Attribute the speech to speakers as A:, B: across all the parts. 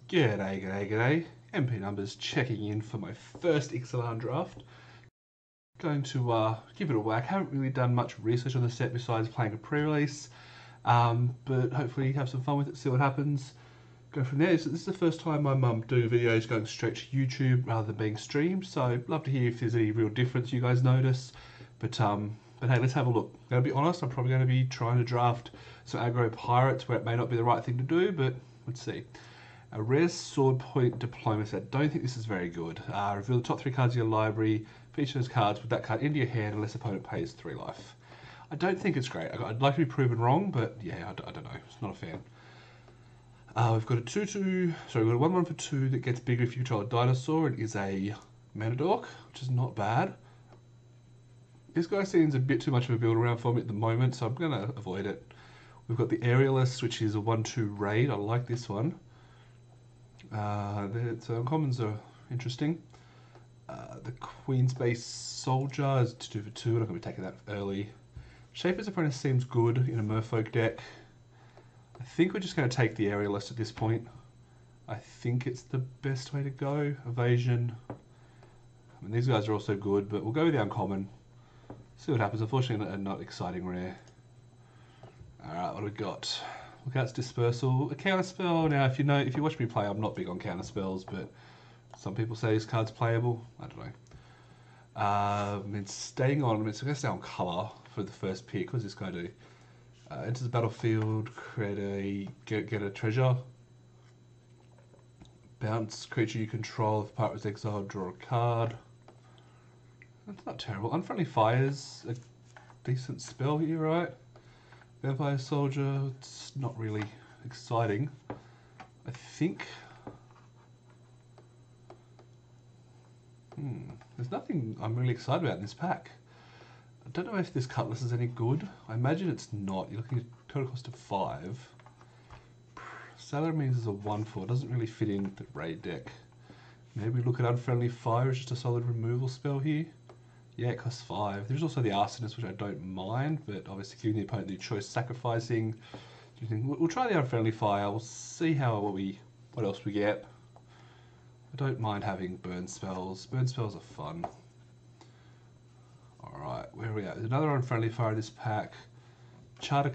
A: G'day. MP numbers checking in for my first Ixalan draft. Going to give it a whack. Haven't really done much research on the set besides playing a pre-release, but hopefully have some fun with it, see what happens. Go from there. This is the first time I'm doing videos going straight to YouTube rather than being streamed, so I'd love to hear if there's any real difference you guys notice. But hey, let's have a look. I'm going to be honest, I'm probably going to be trying to draft some aggro pirates where it may not be the right thing to do, but let's see. A rare sword point diplomacy. I don't think this is very good. Reveal the top 3 cards of your library. Feature those cards with that card into your hand unless opponent pays 3 life. I don't think it's great. I'd like to be proven wrong, but yeah, I don't know. It's not a fan. We've got a 2/2. Sorry, we've got a 1/1 for 2 that gets bigger if you control a dinosaur. It is a mana dork, which is not bad. This guy seems a bit too much of a build around for me at the moment, so I'm going to avoid it. We've got the Aerialist, which is a 1/2 raid. I like this one. The uncommons are interesting. The Queen's Base Soldier is 2 for 2. I'm not going to be taking that early. Shaper's Apprentice seems good in a Merfolk deck. I think we're just going to take the Aerialist at this point. I think it's the best way to go. Evasion. I mean, these guys are also good, but we'll go with the uncommon. See what happens. Unfortunately, a not exciting rare. Alright, what do we got? Look out, it's Dispersal. A counter spell. Now, if you watch me play, I'm not big on counter spells, but some people say this card's playable. I don't know. It's staying on. It's going to stay on color for the first pick. What does this guy do? Enters the battlefield. Get a treasure. Bounce creature you control. If part was exiled, draw a card. That's not terrible. Unfriendly Fire's a decent spell here, right? Vampire Soldier, it's not really exciting. I think. There's nothing I'm really excited about in this pack. I don't know if this Cutlass is any good. I imagine it's not. You're looking at total cost of 5. Sailor means is a 1/4. It doesn't really fit in the raid deck. Maybe look at Unfriendly Fire as just a solid removal spell here. Yeah, it costs 5. There's also the Arsonist, which I don't mind, but obviously giving the opponent the choice sacrificing. We'll try the Unfriendly Fire. We'll see what else we get. I don't mind having burn spells. Burn spells are fun. Alright, where are we at? There's another Unfriendly Fire in this pack. Charter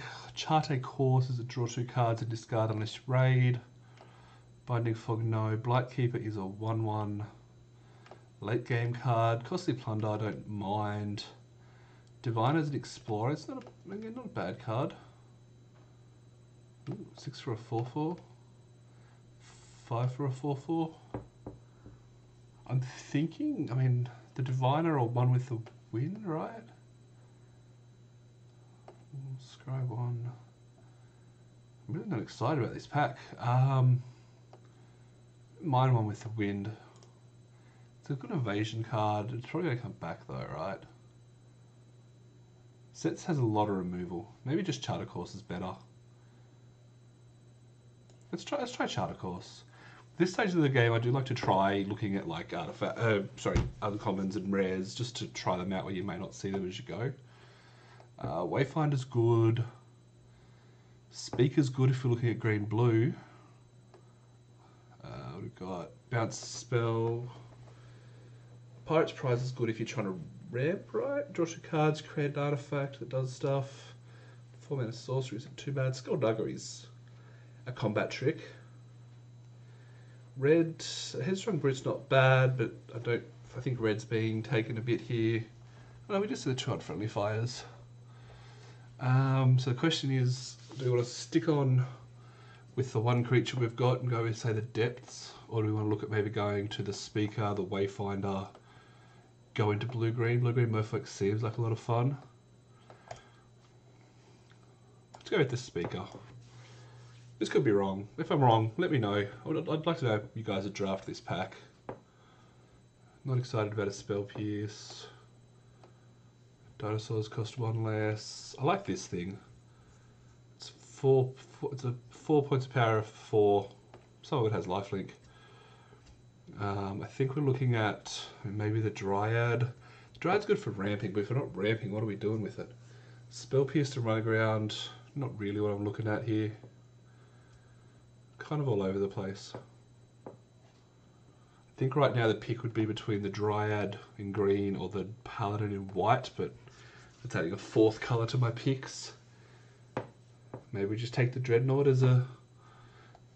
A: Course is a draw 2 cards and discard unless raid. Binding Fog, no. Blightkeeper is a 1/1. Late game card. Costly Plunder, I don't mind. Diviner's an Explorer. It's not a bad card. Ooh, 6 for a 4/4. 5 for a 4/4. I'm thinking, I mean, the Diviner or one with the wind, right? Scry 1. I'm really not excited about this pack. Mine one with the wind. It's a good evasion card. It's probably going to come back though, right? Sets has a lot of removal. Maybe just Charter Course is better. Let's try Charter Course. This stage of the game, I do like to try looking at like other commons and rares just to try them out where you may not see them as you go. Wayfinder's good. Speaker's good if you're looking at green-blue. We've got Bounce Spell. Pirate's Prize is good if you're trying to ramp, right? Draw 2 cards, create an artifact that does stuff. 4 mana sorcery isn't too bad. Skullduggery's a combat trick. Red, Headstrong Brute's not bad, but I think red's being taken a bit here. No, we just did the 2 Unfriendly Fires. So the question is, do we want to stick on with the one creature we've got and go with, say, the Depths? Or do we want to look at maybe going to the Speaker, the Wayfinder, go into blue-green? Blue-green Merfolk seems like a lot of fun. Let's go with the Speaker. This could be wrong. If I'm wrong, let me know. I'd like to know if you guys would draft this pack. Not excited about a Spell Pierce. Dinosaurs cost 1 less. I like this thing. It's it's a 4 points of power for 4. Some of it has lifelink. I think we're looking at maybe the Dryad. The Dryad's good for ramping, but if we're not ramping, what are we doing with it? Spell Pierce to run around. Not really what I'm looking at here. Kind of all over the place. think right now the pick would be between the Dryad in green or the Paladin in white, but it's adding a fourth colour to my picks. Maybe we just take the Dreadnought as a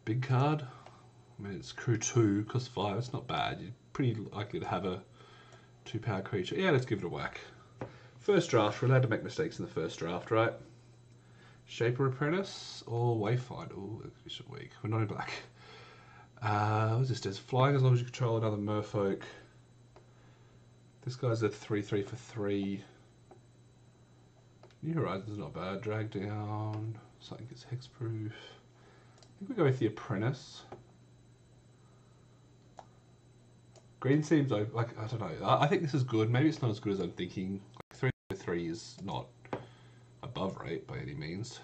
A: big card. I mean, it's crew 2, cost 5, it's not bad. You're pretty likely to have a 2-power creature. Yeah, let's give it a whack. First draft, we're allowed to make mistakes in the first draft, right? Shaper Apprentice or Wayfinder? Oh, it's weak. We're not in black. What's this does? Flying as long as you control another merfolk. This guy's a 3/3 for 3. New Horizons not bad. Drag down. Something gets hexproof. I think we go with the Apprentice. Green seems like, I don't know. I think this is good. Maybe it's not as good as I'm thinking. Like 3 for 3 is not above rate by any means.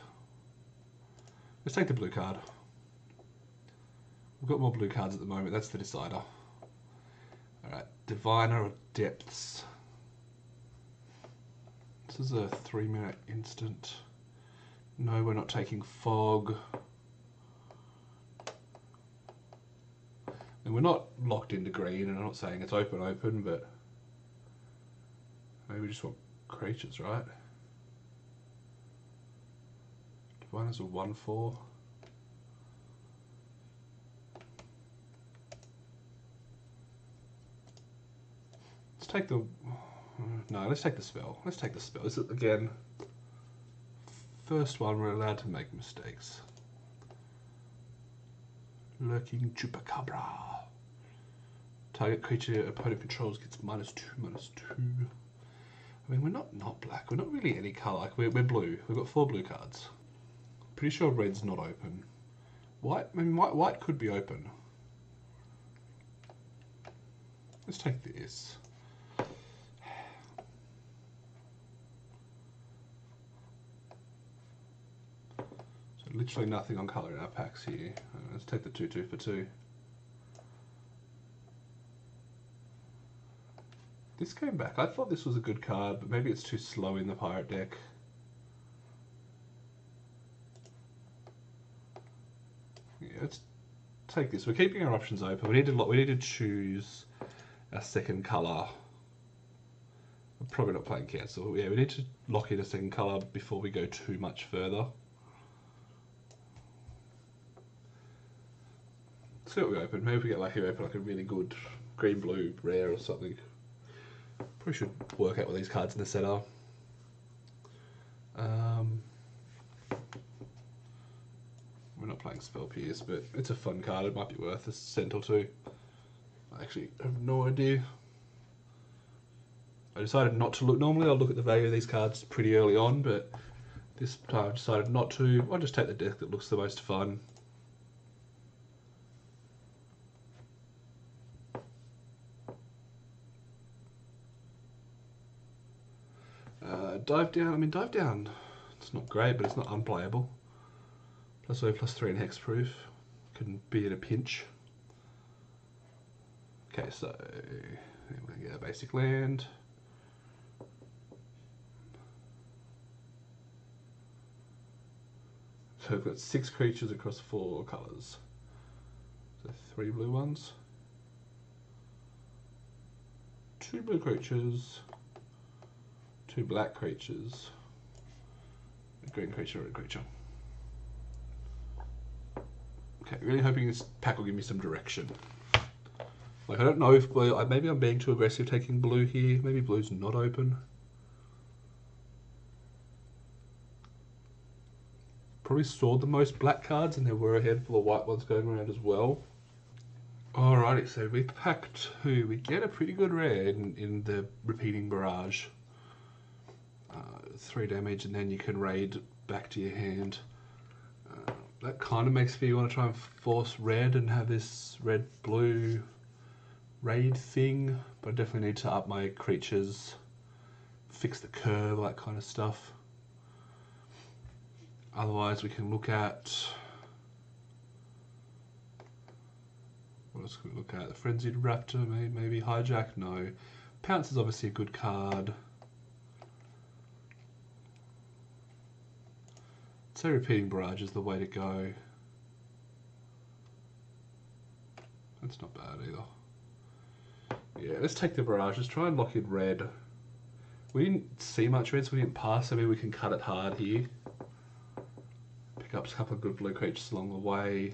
A: Let's take the blue card. We've got more blue cards at the moment. That's the decider. Alright, Diviner or Depths. This is a 3-minute instant. No, we're not taking Fog. And we're not locked into green, and I'm not saying it's open, but maybe we just want creatures, right? Diviner's a 1/4. Let's take the... No, let's take the spell. Let's take the spell. This is, again, first one we're allowed to make mistakes. Lurking Chupacabra. Target creature opponent controls gets -2/-2. I mean, we're not black. We're not really any colour. Like we're blue. We've got 4 blue cards. Pretty sure red's not open. White, I mean, white could be open. Let's take this. So literally nothing on colour in our packs here. Let's take the 2/2 for 2. This came back. I thought this was a good card, but maybe it's too slow in the pirate deck. Yeah, let's take this. We're keeping our options open. We need to choose a second colour. I'm probably not playing cancel. Yeah, we need to lock in a second colour before we go too much further. Let's see what we open. Maybe if we get lucky, we open like a really good green-blue rare or something. Probably should work out what these cards in the set are. We're not playing Spell Pierce, but it's a fun card. It might be worth a cent or two. I actually have no idea. I decided not to look. Normally I'll look at the value of these cards pretty early on, but this time I've decided not to. I'll just take the deck that looks the most fun. Dive down. I mean, dive down. It's not great, but it's not unplayable. +3 and hexproof. Can be in a pinch. Okay, so we're going to get a basic land. So we've got 6 creatures across 4 colours. So 3 blue ones. 2 blue creatures. 2 black creatures. A green creature, a red creature. Okay, really hoping this pack will give me some direction. Like, I don't know if blue, maybe I'm being too aggressive taking blue here. Maybe blue's not open. Probably saw the most black cards, and there were a handful of white ones going around as well. Alrighty, so we pack 2. We get a pretty good rare in the repeating barrage. 3 damage, and then you can raid back to your hand. That kind of makes me want to try and force red and have this red-blue raid thing, but I definitely need to up my creatures, fix the curve, that kind of stuff. Otherwise we can look at... What else can we look at? The Frenzied Raptor, maybe Hijack? No. Pounce is obviously a good card. I'd say Repeating Barrage is the way to go. That's not bad either. Yeah, let's take the barrage. Let's try and lock in red. We didn't see much red, so we didn't pass, so maybe we can cut it hard here. Pick up a couple of good blue creatures along the way.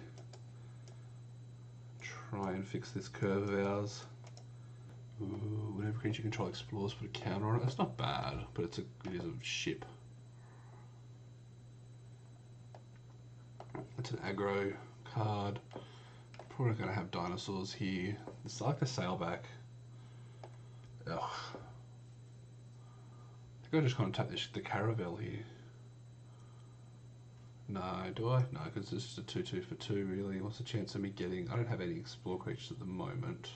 A: Try and fix this curve of ours. Ooh, whenever creature you control explores, put a counter on it. It's not bad, but it is a ship. It's an aggro card. Probably going to have dinosaurs here. It's like the sailback. Ugh. I think I just kind of tap the caravel here. No, do I? No, because this is a 2-2 for 2 really. What's the chance of me getting... I don't have any explore creatures at the moment.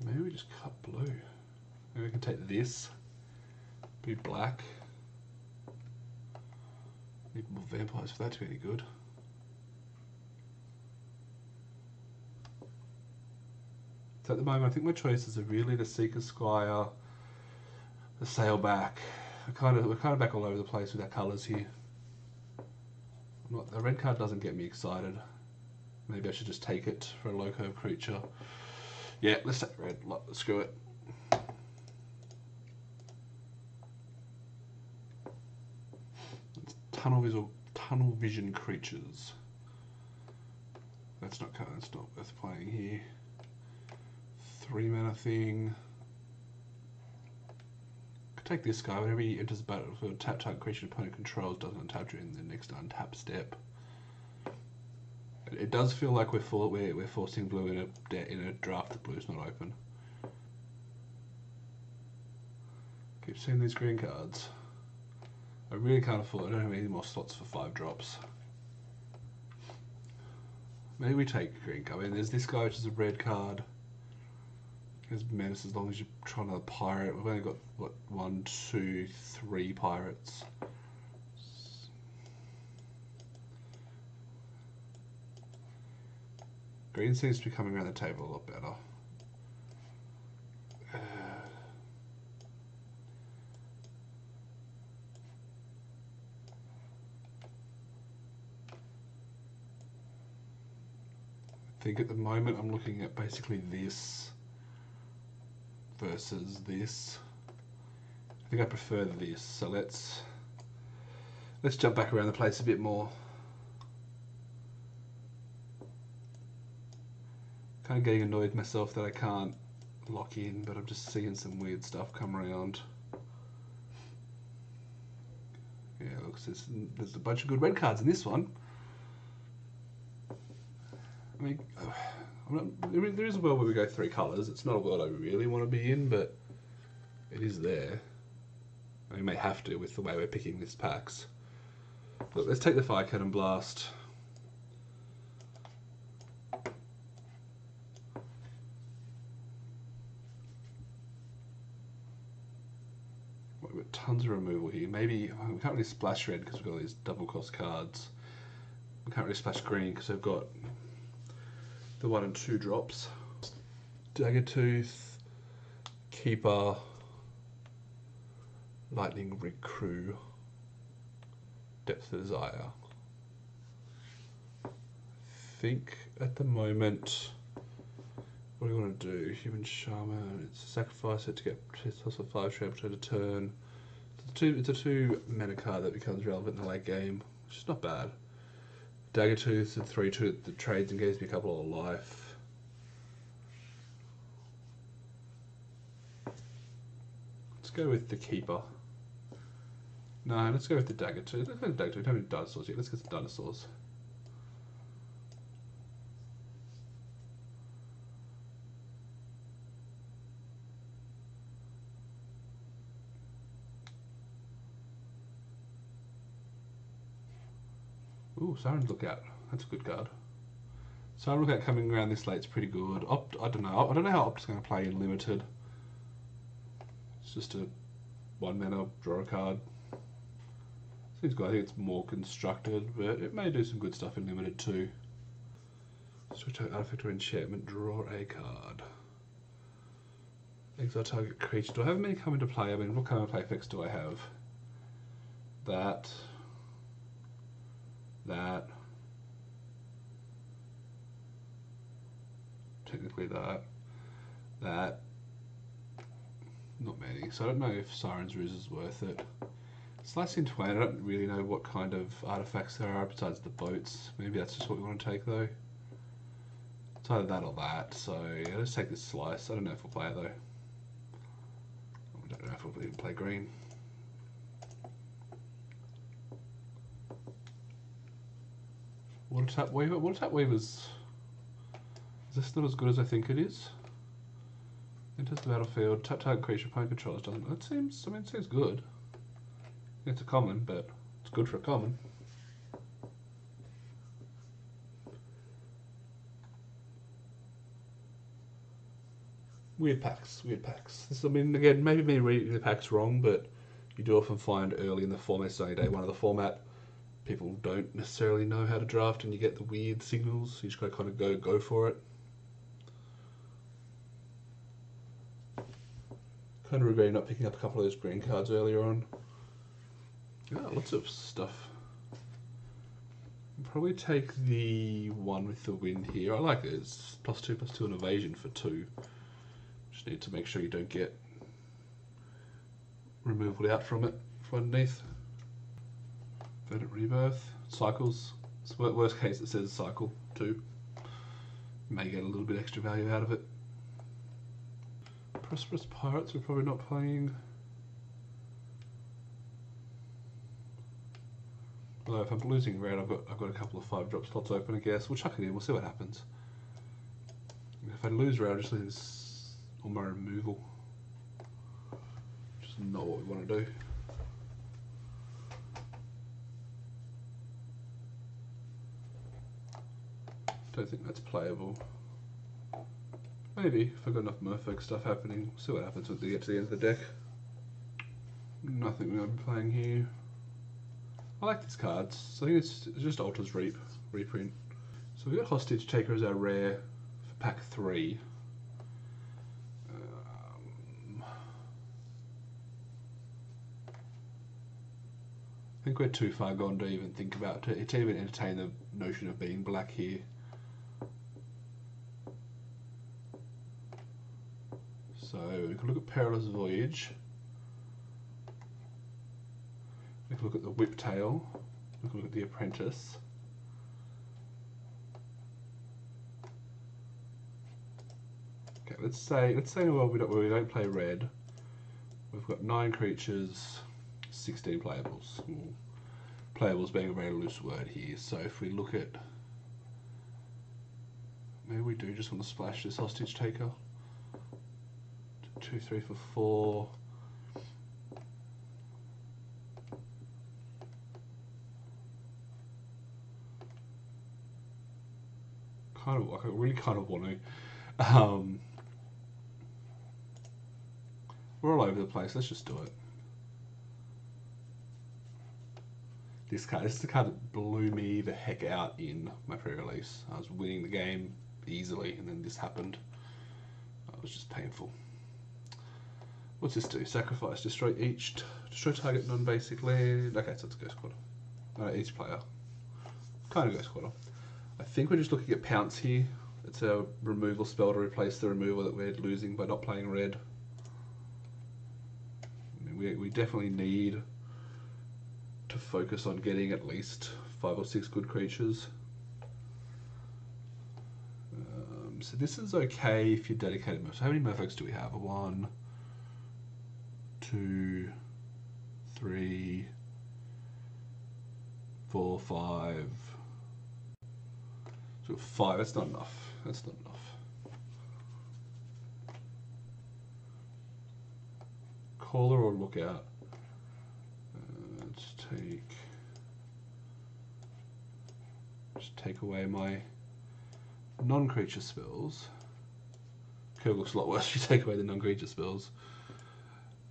A: Maybe we just cut blue. Maybe we can take this. Be black. Need more vampires for that to be any good. So at the moment I think my choices are really the Seeker Squire, the Sailback. We're kind of back all over the place with our colours here. The red card doesn't get me excited. Maybe I should just take it for a low curve creature. Yeah, let's take red. Screw it. It's tunnel vision creatures. That's not worth playing here. 3 mana thing. Could take this guy. Whenever he enters the battlefield, tap target creature opponent controls doesn't untap during the next untap step. It does feel like we're forcing blue in a draft that blue's not open. Keep seeing these green cards. I really can't afford. I don't have any more slots for 5 drops. Maybe we take green card. I mean, there's this guy which is a red card. There's menace as long as you're trying to pirate. We've only got what 1, 2, 3 pirates. Green seems to be coming around the table a lot better. I think at the moment I'm looking at basically this versus this. I think I prefer this, so let's jump back around the place a bit more. Kind of getting annoyed myself that I can't lock in, but I'm just seeing some weird stuff come around. Yeah, looks there's a bunch of good red cards in this one. I mean, there is a world where we go 3 colours. It's not a world I really want to be in, but it is there. We may have to with the way we're picking these packs. Look, let's take the Fire Cannon Blast. We've got tons of removal here. Maybe we can't really splash red because we've got all these double cost cards. We can't really splash green because we've got the 1 and 2 drops. Daggertooth, Keeper, Lightning Rig Crew, Depth of Desire. I think at the moment, what do we want to do? Human Shaman, it's sacrifice it to get plus a 5 trample to turn. It's a 2 mana card that becomes relevant in the late game, which is not bad. Daggertooth, the 3/2 that trades and gives me a couple of life. Let's go with the Keeper. No, let's go with the Daggertooth. Let's go with the Daggertooth. We don't need dinosaurs yet. Let's get some dinosaurs. Ooh, Siren's Lookout. That's a good card. Siren's Lookout coming around this late is pretty good. I don't know. I don't know how Opt's going to play in Limited. It's just a 1 mana draw a card. Seems good. I think it's more constructed, but it may do some good stuff in Limited too. Switch to Artifact or Enchantment, draw a card. Exile target creature. Do I have many come into play? I mean, what kind of play effects do I have? That. that. Technically that. That. Not many. So I don't know if Siren's Ruse is worth it. Slice in Twain, I don't really know what kind of artifacts there are besides the boats. Maybe that's just what we want to take though. It's either that or that, so yeah, let's take this slice. I don't know if we'll play it though. I don't know if we'll even play green. Water Tap Weaver? Water Tap Weaver's... Is this not as good as I think it is? Enters the battlefield, tap target creature, opponent controllers doesn't... That seems, I mean, it seems good. It's a common, but it's good for a common. Weird packs, weird packs. This, I mean, again, maybe me reading the packs wrong, but you do often find early in the format, it's only day one of the format, people don't necessarily know how to draft and you get the weird signals, so you just gotta kind of go for it. Kind of regretting not picking up a couple of those green cards earlier on. Yeah, lots of stuff. I'll probably take the one with the wind here. I like it. It's +2/+2 an evasion for 2. Just need to make sure you don't get removal out from it from underneath. Verdant Rebirth. Cycles. It's worst case it says cycle 2. May get a little bit extra value out of it. Prosperous Pirates we're probably not playing. Although if I'm losing red, I've got a couple of 5-drop slots open, I guess. We'll chuck it in, we'll see what happens. If I lose red, I'll just lose all my removal. Just not what we want to do. Don't think that's playable. Maybe, if I've got enough Merfolk stuff happening, we'll see what happens when we get to the end of the deck. Nothing we're going to be playing here. I like these cards. So I think it's just Ultra's reprint. So we've got Hostage Taker as our rare for pack 3. I think we're too far gone to even think about to even entertain the notion of being black here. So we can look at Perilous Voyage. We can look at the Whiptail. We can look at the Apprentice. Okay, let's say well we don't play red. We've got 9 creatures, 16 playables. Playables being a very loose word here. So if we look at, maybe we do just want to splash this Hostage Taker. 2, 3 for 4. I really kind of want to. We're all over the place. Let's just do it. This is the card that blew me the heck out in my pre-release. I was winning the game easily, and then this happened. It was just painful. What's this do? Sacrifice, destroy target non-basic land. Okay, so it's Ghost Quarter. Each player. Kind of Ghost Quarter. I think we're just looking at Pounce here. It's a removal spell to replace the removal that we're losing by not playing red. I mean, we definitely need to focus on getting at least 5 or 6 good creatures. So this is okay if you're dedicated. So how many Merfolks do we have? 1, 2, 3, 4, 5. So 5. That's not enough. That's not enough. Caller or Lookout. Let's take away my non-creature spells. Okay, it looks a lot worse if you take away the non-creature spells.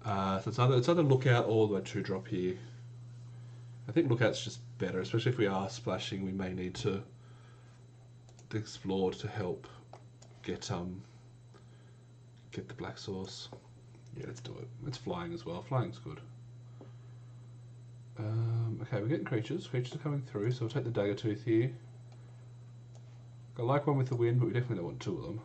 A: So it's either Lookout or the 2-drop here. I think Lookout's just better, especially if we are splashing. We may need to explore to help get the black source. Yeah, let's do it. It's flying as well. Flying's good. Okay, Okay, we're getting creatures. Creatures are coming through, so we'll take the dagger tooth here. I like one with the wind, but we definitely don't want two of them.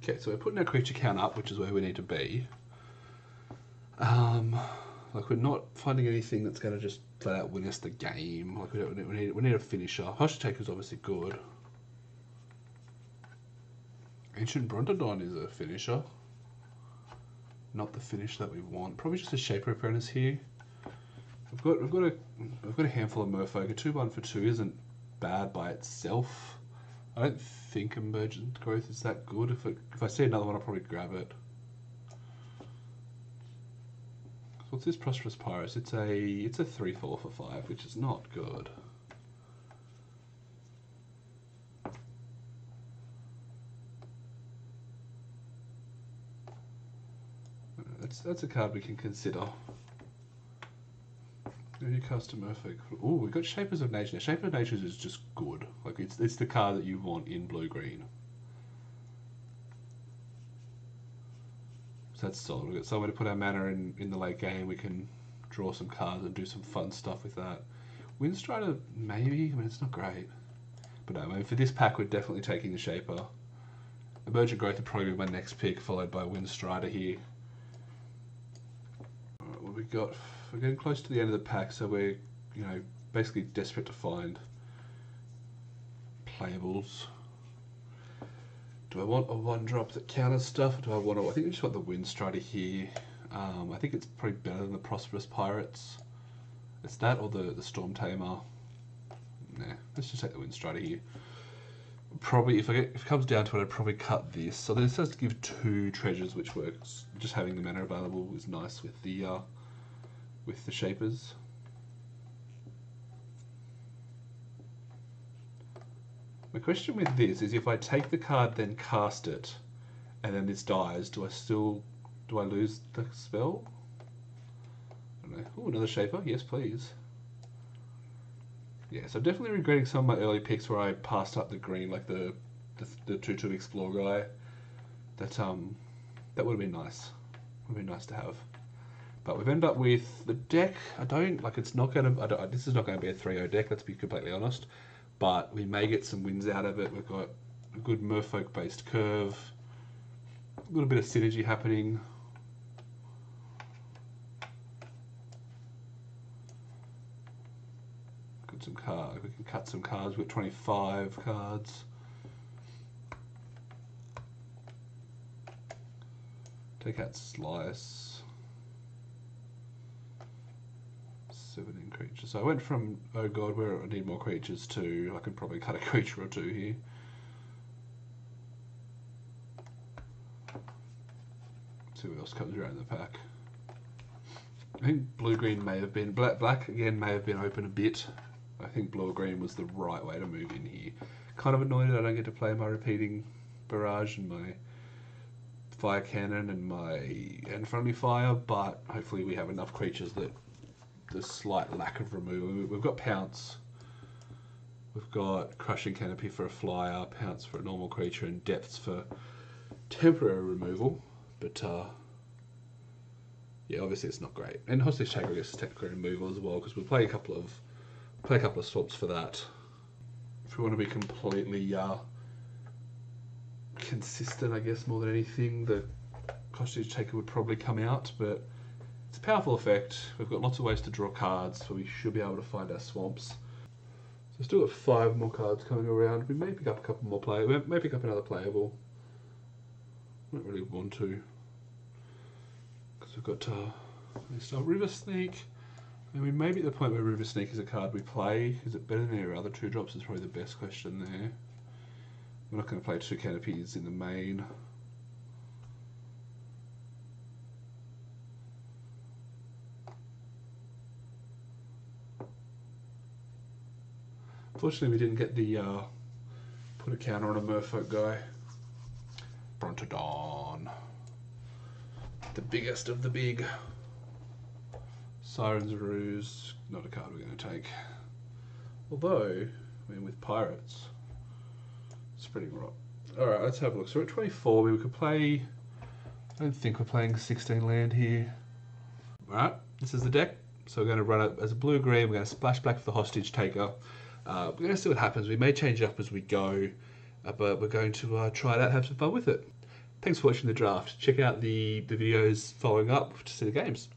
A: Okay, so we're putting our creature count up, which is where we need to be. Like we're not finding anything that's going to just flat out win us the game. Like we need a finisher. Hush Taker is obviously good. Ancient Brontodon is a finisher. Not the finish that we want. Probably just a Shaper Apprentice here. We've got a handful of Merfolk. A 2/1 for 2 isn't bad by itself. I don't think Emergent Growth is that good. If I see another one, I'll probably grab it. What's this Prosperous Pirates? It's a 3/4 for 5, which is not good. That's a card we can consider. New custom Merfolk. Oh, we've got Shapers of Nature. Now, Shaper of Nature is just good. Like it's the card that you want in blue-green. So that's solid. We've got somewhere to put our mana in the late game. We can draw some cards and do some fun stuff with that. Windstrider, maybe. I mean, it's not great. But no, I mean, for this pack, we're definitely taking the Shaper. Emergent Growth would probably be my next pick, followed by Windstrider here. Alright, what we got? We're getting close to the end of the pack, so we're, basically desperate to find playables. Do I want a 1-drop that counters stuff, or do I think I just want the Windstrider here. I think it's probably better than the Prosperous Pirates. It's that or the Storm Tamer. Nah, let's just take the Windstrider here. Probably, if it comes down to it, I'd probably cut this. So this has to give 2 treasures, which works. Just having the mana available is nice with the Shapers. My question with this is, if I take the card, then cast it, and then this dies, do I lose the spell? I don't know. Oh, another Shaper. Yes, please. Yeah, so I'm definitely regretting some of my early picks where I passed up the green, like the 2/2 Explore guy. That would have been nice. Would have been nice to have. But we've ended up with the deck. It's not going to. This is not going to be a 3-0 deck. Let's be completely honest. But we may get some wins out of it. We've got a good Merfolk-based curve. A little bit of synergy happening. Got some cards. We can cut some cards. We've got 25 cards. Take out Slice. 17 creatures. So I went from, oh god, where I need more creatures, to I could probably cut a creature or 2 here. See what else comes around the pack. I think blue-green may have been, black again may have been open a bit. I think blue or green was the right way to move in here. Kind of annoyed that I don't get to play my repeating barrage and my fire cannon and my friendly fire, but hopefully we have enough creatures that the slight lack of removal. We've got Pounce, we've got Crushing Canopy for a flyer, Pounce for a normal creature, and Depths for temporary removal. But yeah, obviously it's not great. And Hostage Taker, I guess, is technically removal as well, because we'll play a couple of swaps for that. If we want to be completely consistent, I guess, more than anything, the Hostage Taker would probably come out, but it's a powerful effect. We've got lots of ways to draw cards, so we should be able to find our swamps. So we've still got 5 more cards coming around. We may pick up a couple more we may pick up another playable. I don't really want to, because we've got River Sneak. And we may be at the point where River Sneak is a card we play. Is it better than our other 2-drops? Is probably the best question there. We're not going to play 2 canopies in the main. Fortunately, we didn't get the put a counter on a Merfolk guy. Brontodon, the biggest of the big. Siren's Ruse, not a card we're going to take. Although, I mean, with Pirates, it's pretty rough. Alright, let's have a look. So we're at 24, we could play... I don't think we're playing 16 land here. Alright, this is the deck. So we're going to run it as a blue-green, we're going to splash back for the Hostage Taker. We're going to see what happens. We may change it up as we go, but we're going to try it out, have some fun with it. Thanks for watching the draft. Check out the videos following up to see the games.